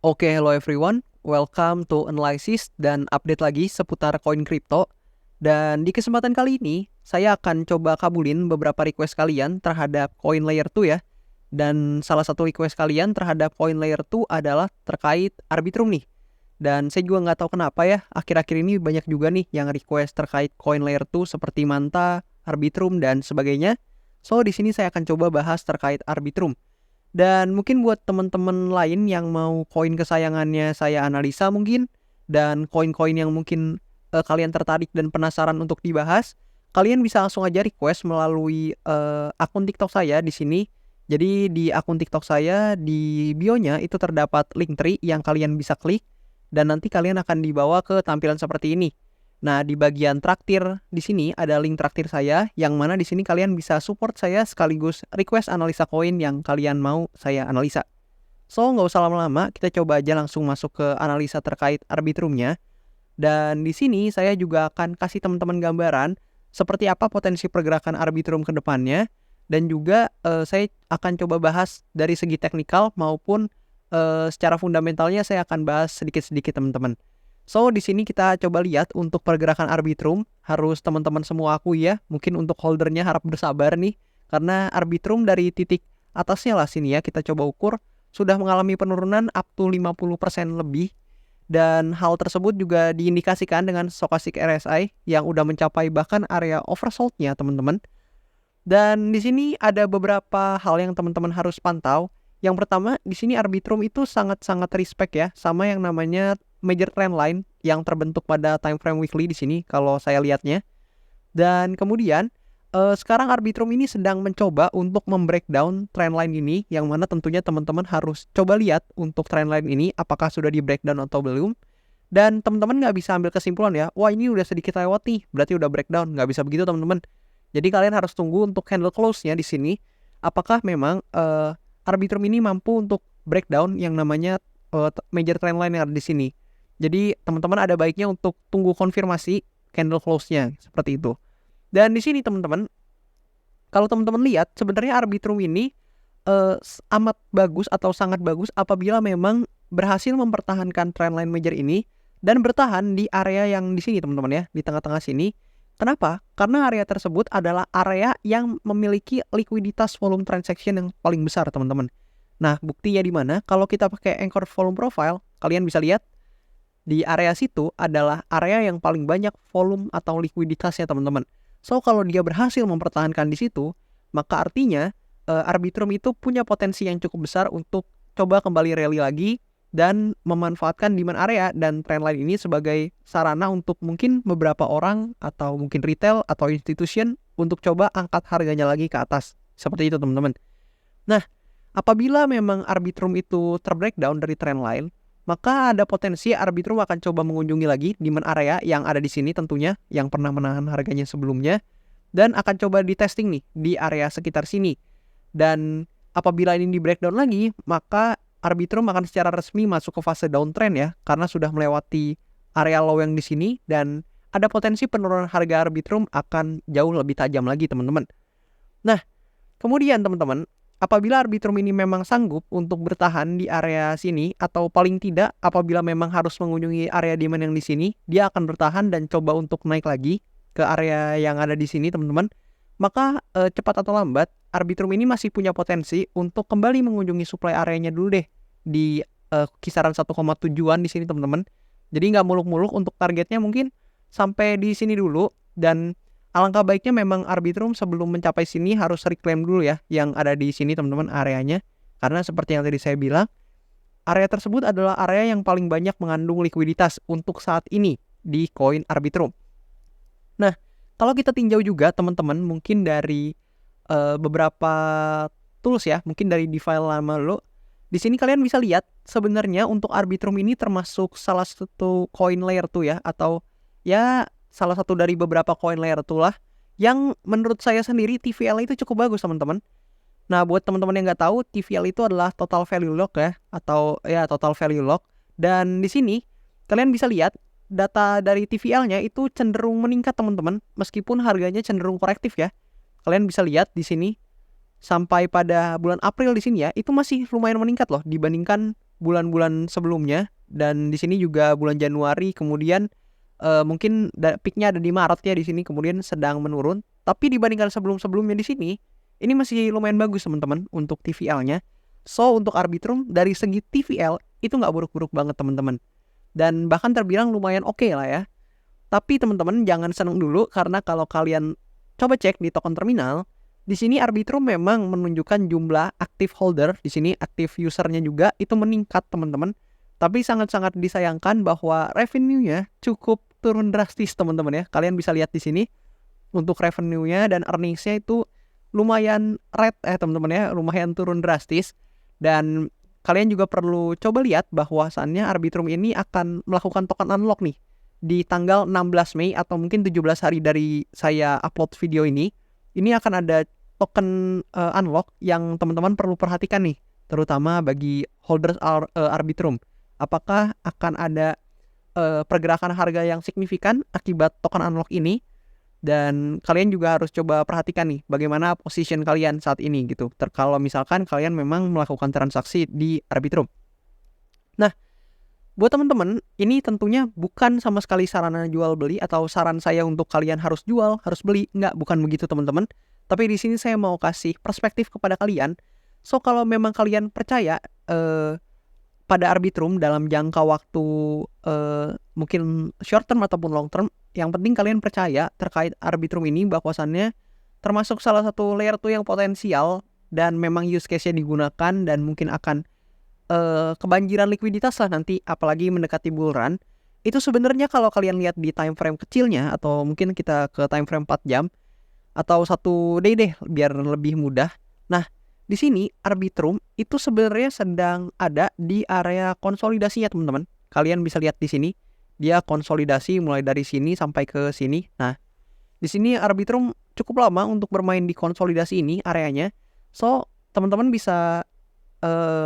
Oke, hello everyone. Welcome to analysis dan update lagi seputar koin kripto. Dan di kesempatan kali ini, saya akan coba kabulin beberapa request kalian terhadap koin layer 2 ya. Dan salah satu request kalian terhadap koin layer 2 adalah terkait Arbitrum nih. Dan saya juga nggak tahu kenapa ya, akhir-akhir ini banyak juga nih yang request terkait koin layer 2 seperti Manta, Arbitrum, dan sebagainya. So, di sini saya akan coba bahas terkait Arbitrum. Dan mungkin buat teman-teman lain yang mau koin kesayangannya saya analisa mungkin, dan koin-koin yang mungkin kalian tertarik dan penasaran untuk dibahas, kalian bisa langsung aja request melalui akun TikTok saya di sini. Jadi di akun TikTok saya di bio-nya itu terdapat link tree yang kalian bisa klik dan nanti kalian akan dibawa ke tampilan seperti ini. Nah, di bagian traktir di sini ada link traktir saya yang mana di sini kalian bisa support saya sekaligus request analisa koin yang kalian mau saya analisa. So, nggak usah lama-lama, kita coba aja langsung masuk ke analisa terkait Arbitrumnya. Dan di sini saya juga akan kasih teman-teman gambaran seperti apa potensi pergerakan Arbitrum ke depannya. Dan juga saya akan coba bahas dari segi teknikal maupun secara fundamentalnya saya akan bahas sedikit-sedikit teman-teman. So, di sini kita coba lihat untuk pergerakan Arbitrum, harus teman-teman semua akui ya, mungkin untuk holdernya harap bersabar nih, karena Arbitrum dari titik atasnya lah sini ya, kita coba ukur, sudah mengalami penurunan up to 50% lebih, dan hal tersebut juga diindikasikan dengan stochastic RSI yang udah mencapai bahkan area oversold-nya teman-teman. Dan di sini ada beberapa hal yang teman-teman harus pantau. Yang pertama, di sini Arbitrum itu sangat-sangat respect ya sama yang namanya major trend line yang terbentuk pada time frame weekly di sini kalau saya lihatnya. Dan kemudian sekarang Arbitrum ini sedang mencoba untuk membreakdown trend line ini, yang mana tentunya teman-teman harus coba lihat untuk trend line ini apakah sudah di breakdown atau belum. Dan teman-teman nggak bisa ambil kesimpulan ya, wah ini udah sedikit lewat nih, berarti udah breakdown. Nggak bisa begitu teman-teman. Jadi kalian harus tunggu untuk candle close-nya di sini. Apakah memang Arbitrum ini mampu untuk breakdown yang namanya major trend line yang ada di sini. Jadi teman-teman ada baiknya untuk tunggu konfirmasi candle close-nya seperti itu. Dan di sini teman-teman, kalau teman-teman lihat sebenarnya Arbitrum ini amat bagus atau sangat bagus apabila memang berhasil mempertahankan trendline major ini dan bertahan di area yang di sini teman-teman ya, di tengah-tengah sini. Kenapa? Karena area tersebut adalah area yang memiliki likuiditas volume transaction yang paling besar teman-teman. Nah, buktinya di mana? Kalau kita pakai Anchor Volume Profile, kalian bisa lihat di area situ adalah area yang paling banyak volume atau likuiditasnya teman-teman. So, kalau dia berhasil mempertahankan di situ, maka artinya Arbitrum itu punya potensi yang cukup besar untuk coba kembali rally lagi dan memanfaatkan demand area dan trendline ini sebagai sarana untuk mungkin beberapa orang atau mungkin retail atau institution untuk coba angkat harganya lagi ke atas. Seperti itu teman-teman. Nah, apabila memang Arbitrum itu terbreakdown dari trendline, maka ada potensi Arbitrum akan coba mengunjungi lagi demand area yang ada di sini tentunya, yang pernah menahan harganya sebelumnya, dan akan coba di testing nih di area sekitar sini. Dan apabila ini di breakdown lagi, maka Arbitrum akan secara resmi masuk ke fase downtrend ya, karena sudah melewati area low yang di sini dan ada potensi penurunan harga Arbitrum akan jauh lebih tajam lagi teman-teman. Nah, kemudian teman-teman, apabila Arbitrum ini memang sanggup untuk bertahan di area sini atau paling tidak apabila memang harus mengunjungi area demand yang di sini, dia akan bertahan dan coba untuk naik lagi ke area yang ada di sini teman-teman. Maka cepat atau lambat Arbitrum ini masih punya potensi untuk kembali mengunjungi supply areanya dulu deh di kisaran 1,7an di sini teman-teman. Jadi nggak muluk-muluk untuk targetnya mungkin sampai di sini dulu, dan alangkah baiknya memang Arbitrum sebelum mencapai sini harus reclaim dulu ya yang ada di sini teman-teman areanya, karena seperti yang tadi saya bilang, area tersebut adalah area yang paling banyak mengandung likuiditas untuk saat ini di koin Arbitrum. Nah, kalau kita tinjau juga teman-teman mungkin dari beberapa tools ya, mungkin dari DeFi lama dulu, di sini kalian bisa lihat sebenarnya untuk Arbitrum ini termasuk salah satu coin layer 2 ya, atau ya salah satu dari beberapa coin layer 2 lah yang menurut saya sendiri TVL itu cukup bagus teman-teman. Nah, buat teman-teman yang nggak tahu, TVL itu adalah total value lock ya, atau ya total value lock. Dan di sini kalian bisa lihat data dari TVL-nya itu cenderung meningkat teman-teman, meskipun harganya cenderung korektif ya. Kalian bisa lihat di sini sampai pada bulan April di sini ya, itu masih lumayan meningkat loh dibandingkan bulan-bulan sebelumnya, dan di sini juga bulan Januari, kemudian mungkin peaknya ada di Maret ya di sini, kemudian sedang menurun. Tapi dibandingkan sebelum-sebelumnya di sini, ini masih lumayan bagus teman-teman untuk TVL-nya. So untuk Arbitrum dari segi TVL itu nggak buruk-buruk banget teman-teman, dan bahkan terbilang lumayan oke lah ya. Tapi teman-teman jangan senang dulu, karena kalau kalian coba cek di token terminal, di sini Arbitrum memang menunjukkan jumlah active holder, di sini active usernya juga itu meningkat teman-teman. Tapi sangat-sangat disayangkan bahwa revenue-nya cukup turun drastis teman-teman ya. Kalian bisa lihat di sini untuk revenue-nya dan earnings-nya itu lumayan teman-teman ya, lumayan turun drastis. Dan kalian juga perlu coba lihat bahwasannya Arbitrum ini akan melakukan token unlock nih di tanggal 16 Mei atau mungkin 17 hari dari saya upload video ini. Ini akan ada token unlock yang teman-teman perlu perhatikan nih, terutama bagi holders Arbitrum. Apakah akan ada pergerakan harga yang signifikan akibat token unlock ini? Dan kalian juga harus coba perhatikan nih bagaimana position kalian saat ini gitu. Kalau misalkan kalian memang melakukan transaksi di Arbitrum. Nah, buat teman-teman, ini tentunya bukan sama sekali sarana jual beli atau saran saya untuk kalian harus jual, harus beli. Nggak, bukan begitu teman-teman. Tapi di sini saya mau kasih perspektif kepada kalian. So kalau memang kalian percaya pada Arbitrum dalam jangka waktu mungkin short term ataupun long term, yang penting kalian percaya terkait Arbitrum ini bahwasannya termasuk salah satu layer 2 yang potensial dan memang use case-nya digunakan dan mungkin akan kebanjiran likuiditas lah nanti, apalagi mendekati bull run. Itu sebenarnya kalau kalian lihat di time frame kecilnya, atau mungkin kita ke time frame 4 jam atau 1 day deh biar lebih mudah. Nah, di sini Arbitrum itu sebenarnya sedang ada di area konsolidasinya teman-teman. Kalian bisa lihat di sini, dia konsolidasi mulai dari sini sampai ke sini. Nah, di sini Arbitrum cukup lama untuk bermain di konsolidasi ini areanya. So, teman-teman bisa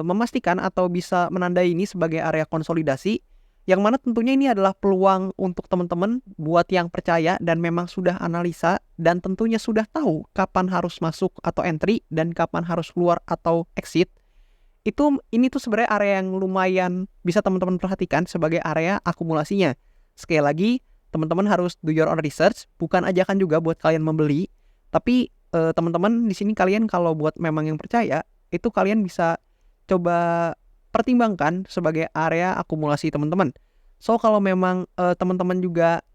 memastikan atau bisa menandai ini sebagai area konsolidasi, yang mana tentunya ini adalah peluang untuk teman-teman buat yang percaya dan memang sudah analisa dan tentunya sudah tahu kapan harus masuk atau entry dan kapan harus keluar atau exit. Ini tuh sebenarnya area yang lumayan bisa teman-teman perhatikan sebagai area akumulasinya. Sekali lagi, teman-teman harus do your own research, bukan ajakan juga buat kalian membeli. Tapi teman-teman di sini kalian kalau buat memang yang percaya, itu kalian bisa coba pertimbangkan sebagai area akumulasi teman-teman. So kalau memang teman-teman juga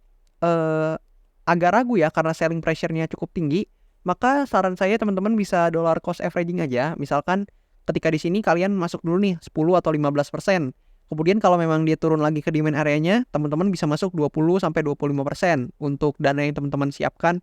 agak ragu ya karena selling pressure-nya cukup tinggi, maka saran saya teman-teman bisa dollar cost averaging aja. Misalkan ketika di sini kalian masuk dulu nih 10 atau 15%. Kemudian kalau memang dia turun lagi ke demand area-nya, teman-teman bisa masuk 20 sampai 25% untuk dana yang teman-teman siapkan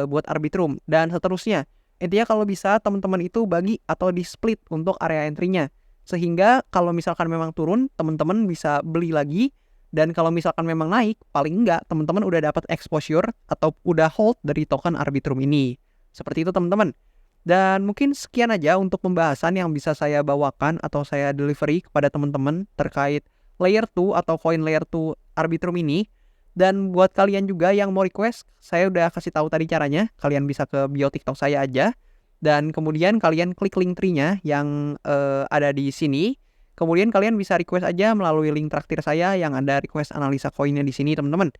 buat Arbitrum dan seterusnya. Intinya kalau bisa teman-teman itu bagi atau di split untuk area entry-nya. Sehingga kalau misalkan memang turun, teman-teman bisa beli lagi. Dan kalau misalkan memang naik, paling enggak teman-teman udah dapat exposure atau udah hold dari token Arbitrum ini. Seperti itu teman-teman. Dan mungkin sekian aja untuk pembahasan yang bisa saya bawakan atau saya delivery kepada teman-teman terkait layer 2 atau coin layer 2 Arbitrum ini. Dan buat kalian juga yang mau request, saya udah kasih tahu tadi caranya. Kalian bisa ke bio TikTok saya aja. Dan kemudian kalian klik link tree-nya yang ada di sini. Kemudian kalian bisa request aja melalui link traktir saya yang ada request analisa koinnya di sini teman-teman.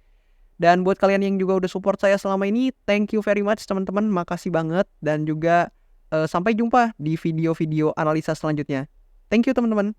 Dan buat kalian yang juga udah support saya selama ini, thank you very much teman-teman. Makasih banget. Dan juga sampai jumpa di video-video analisa selanjutnya. Thank you teman-teman.